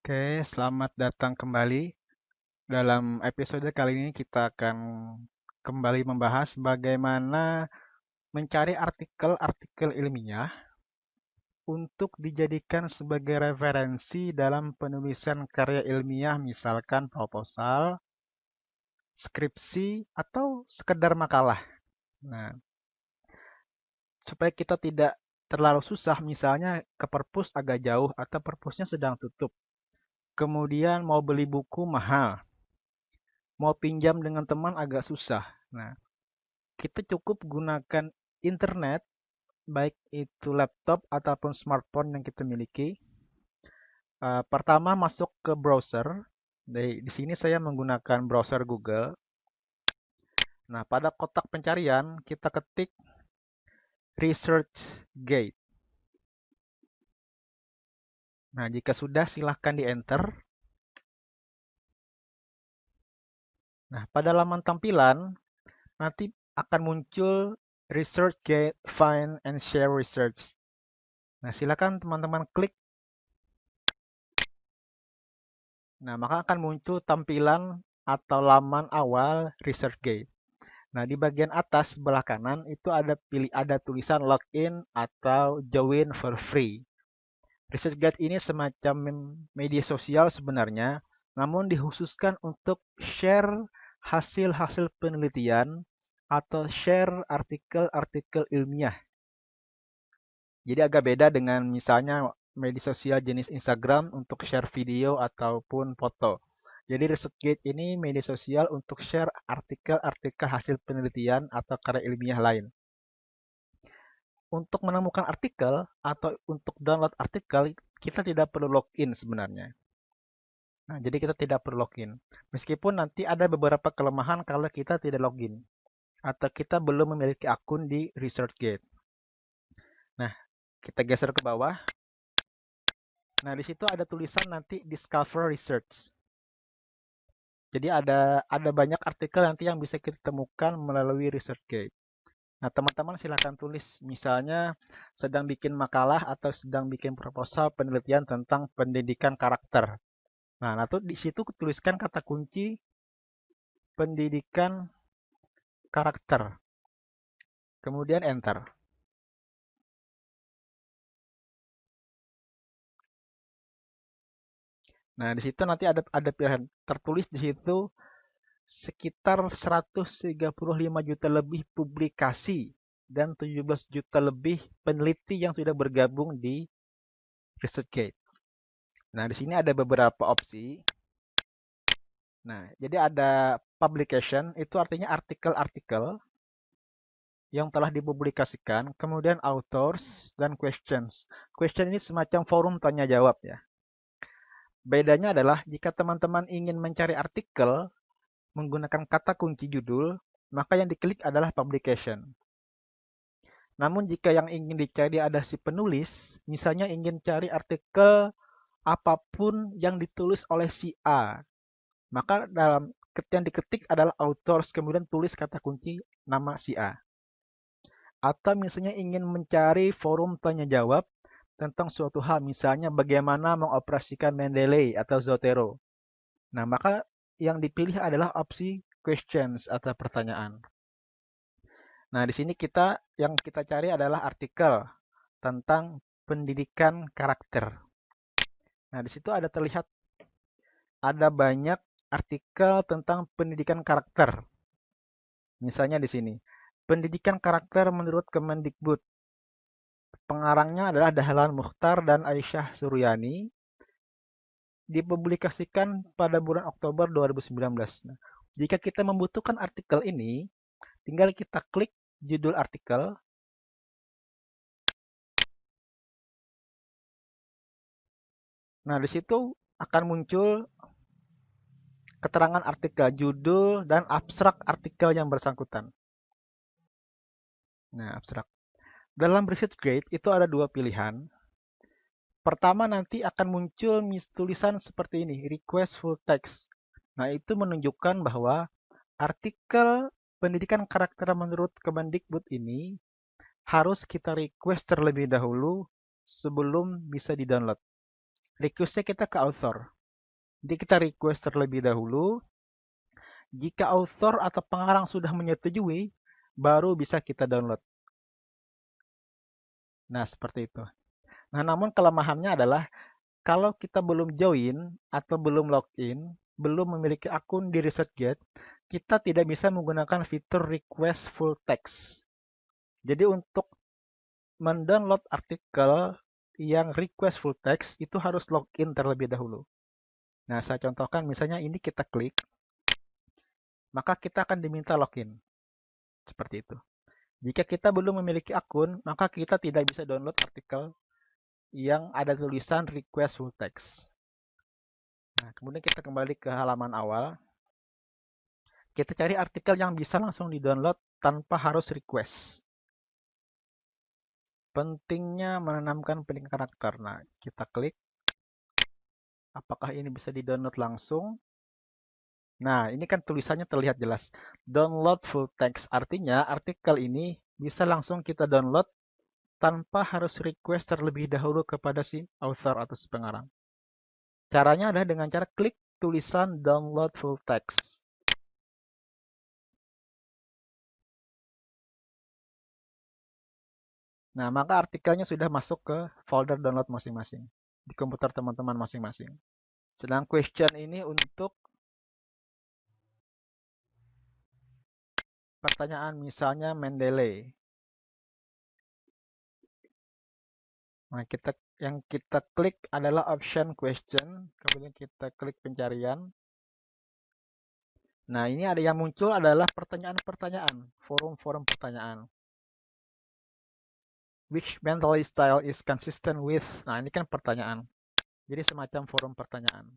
Oke, selamat datang kembali. Dalam episode kali ini kita akan kembali membahas bagaimana mencari artikel-artikel ilmiah untuk dijadikan sebagai referensi dalam penulisan karya ilmiah, misalkan proposal, skripsi, atau sekedar makalah. Nah, supaya kita tidak terlalu susah, misalnya ke perpus agak jauh atau perpusnya sedang tutup. Kemudian mau beli buku mahal, mau pinjam dengan teman agak susah. Nah, kita cukup gunakan internet, baik itu laptop ataupun smartphone yang kita miliki. Pertama masuk ke browser. Di sini saya menggunakan browser Google. Nah, pada kotak pencarian kita ketik ResearchGate. Nah, jika sudah silahkan di enter. Nah, pada laman tampilan nanti akan muncul ResearchGate Find and Share Research. Nah, silakan teman-teman klik. Nah, maka akan muncul tampilan atau laman awal ResearchGate. Nah, di bagian atas sebelah kanan itu ada tulisan login atau join for free. ResearchGate ini semacam media sosial sebenarnya, namun dikhususkan untuk share hasil-hasil penelitian atau share artikel-artikel ilmiah. Jadi agak beda dengan misalnya media sosial jenis Instagram untuk share video ataupun foto. Jadi ResearchGate ini media sosial untuk share artikel-artikel hasil penelitian atau karya ilmiah lain. Untuk menemukan artikel atau untuk download artikel, kita tidak perlu login sebenarnya. Nah, jadi kita tidak perlu login. Meskipun nanti ada beberapa kelemahan kalau kita tidak login atau kita belum memiliki akun di ResearchGate. Nah, kita geser ke bawah. Nah, di situ ada tulisan nanti Discover Research. Jadi ada banyak artikel nanti yang bisa kita temukan melalui ResearchGate. Nah, teman-teman silakan tulis misalnya sedang bikin makalah atau sedang bikin proposal penelitian tentang pendidikan karakter. Nah, lalu di situ tuliskan kata kunci pendidikan karakter. Kemudian enter. Nah, di situ nanti ada pilihan tertulis di situ sekitar 135 juta lebih publikasi dan 17 juta lebih peneliti yang sudah bergabung di ResearchGate. Nah, di sini ada beberapa opsi. Nah, jadi ada publication, itu artinya artikel-artikel yang telah dipublikasikan, kemudian authors dan questions. Question ini semacam forum tanya jawab ya. Bedanya adalah jika teman-teman ingin mencari artikel menggunakan kata kunci judul, maka yang diklik adalah publication. Namun jika yang ingin dicari ada si penulis, misalnya ingin cari artikel apapun yang ditulis oleh si A, maka dalam yang diketik adalah authors, kemudian tulis kata kunci nama si A. Atau misalnya ingin mencari forum tanya jawab tentang suatu hal, misalnya bagaimana mengoperasikan Mendeley atau Zotero. Nah, maka yang dipilih adalah opsi questions atau pertanyaan. Nah, di sini yang kita cari adalah artikel tentang pendidikan karakter. Nah, di situ ada banyak artikel tentang pendidikan karakter. Misalnya di sini, pendidikan karakter menurut Kemendikbud. Pengarangnya adalah Dahlan Mukhtar dan Aisyah Suryani. Dipublikasikan pada bulan Oktober 2019. Nah, jika kita membutuhkan artikel ini, tinggal kita klik judul artikel. Nah, di situ akan muncul keterangan artikel, judul, dan abstrak artikel yang bersangkutan. Nah, abstrak. Dalam ResearchGate itu ada dua pilihan. Pertama nanti akan muncul tulisan seperti ini, request full text. Nah, itu menunjukkan bahwa artikel pendidikan karakter menurut Kemendikbud ini harus kita request terlebih dahulu sebelum bisa di-download. Requestnya kita ke author. Jadi kita request terlebih dahulu. Jika author atau pengarang sudah menyetujui, baru bisa kita download. Nah, seperti itu. Nah, namun kelemahannya adalah kalau kita belum join atau belum login, belum memiliki akun di ResearchGate, kita tidak bisa menggunakan fitur request full text. Jadi untuk mendownload artikel yang request full text itu harus login terlebih dahulu. Nah, saya contohkan misalnya ini kita klik, maka kita akan diminta login. Seperti itu. Jika kita belum memiliki akun, maka kita tidak bisa download artikel yang ada tulisan request full text. Nah, kemudian kita kembali ke halaman awal. Kita cari artikel yang bisa langsung di-download tanpa harus request. Pentingnya menanamkan penting karakter. Nah, kita klik. Apakah ini bisa di-download langsung? Nah, ini kan tulisannya terlihat jelas. Download full text. Artinya artikel ini bisa langsung kita download tanpa harus request terlebih dahulu kepada si author atau si pengarang. Caranya adalah dengan cara klik tulisan download full text. Nah, maka artikelnya sudah masuk ke folder download masing-masing di komputer teman-teman masing-masing. Sedang question ini untuk pertanyaan misalnya Mendeley. Nah, yang kita klik adalah option question, kemudian kita klik pencarian. Nah, ini ada yang muncul adalah pertanyaan-pertanyaan, forum-forum pertanyaan. Which mental style is consistent with? Nah, ini kan pertanyaan. Jadi semacam forum pertanyaan.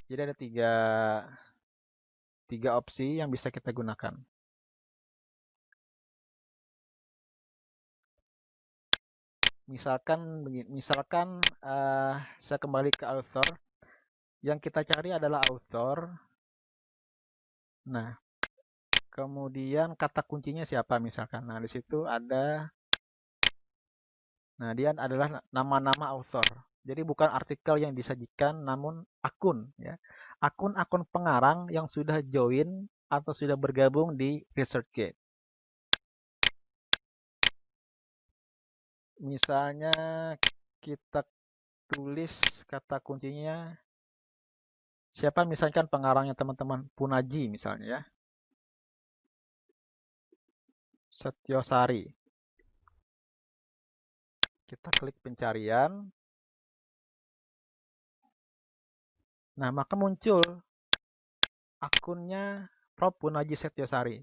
Jadi ada tiga opsi yang bisa kita gunakan. Misalkan saya kembali ke author. Yang kita cari adalah author. Nah, kemudian kata kuncinya siapa misalkan. Nah, di situ ada. Nah, dia adalah nama-nama author. Jadi bukan artikel yang disajikan, namun akun. Ya. Akun-akun pengarang yang sudah join atau sudah bergabung di ResearchGate. Misalnya kita tulis kata kuncinya. Siapa misalkan pengarangnya teman-teman? Punaji misalnya ya. Setyosari. Kita klik pencarian. Nah, maka muncul akunnya Prof. Punaji Setyosari.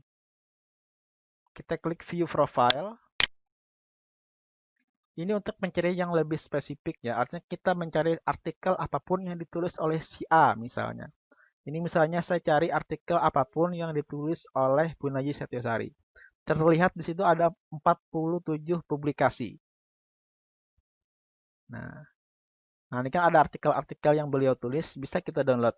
Kita klik view profile. Ini untuk mencari yang lebih spesifik ya. Artinya kita mencari artikel apapun yang ditulis oleh si A misalnya. Ini misalnya saya cari artikel apapun yang ditulis oleh Punaji Setyosari. Terlihat di situ ada 47 publikasi. Nah, ini kan ada artikel-artikel yang beliau tulis, bisa kita download.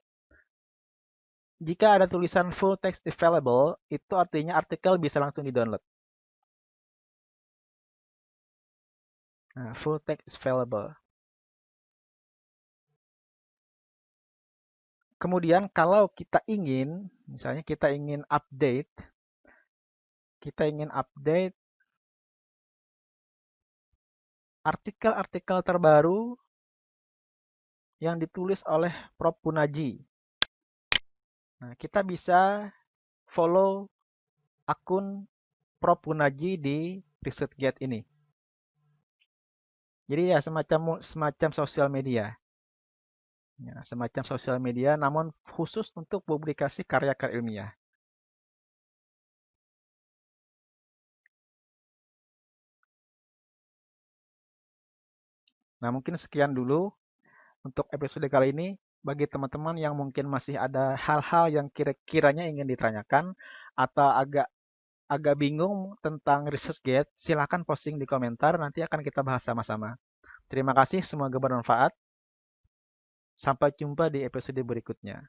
Jika ada tulisan full text available, itu artinya artikel bisa langsung di-download. Nah, full text available. Kemudian kalau kita ingin, misalnya kita ingin update artikel-artikel terbaru yang ditulis oleh Prof. Punaji. Nah, kita bisa follow akun Prof. Punaji di ResearchGate ini. Jadi ya semacam sosial media. Ya, semacam sosial media namun khusus untuk publikasi karya-karya ilmiah. Nah, mungkin sekian dulu untuk episode kali ini. Bagi teman-teman yang mungkin masih ada hal-hal yang kira-kiranya ingin ditanyakan atau agak bingung tentang ResearchGate, silakan posting di komentar, nanti akan kita bahas sama-sama. Terima kasih, semoga bermanfaat. Sampai jumpa di episode berikutnya.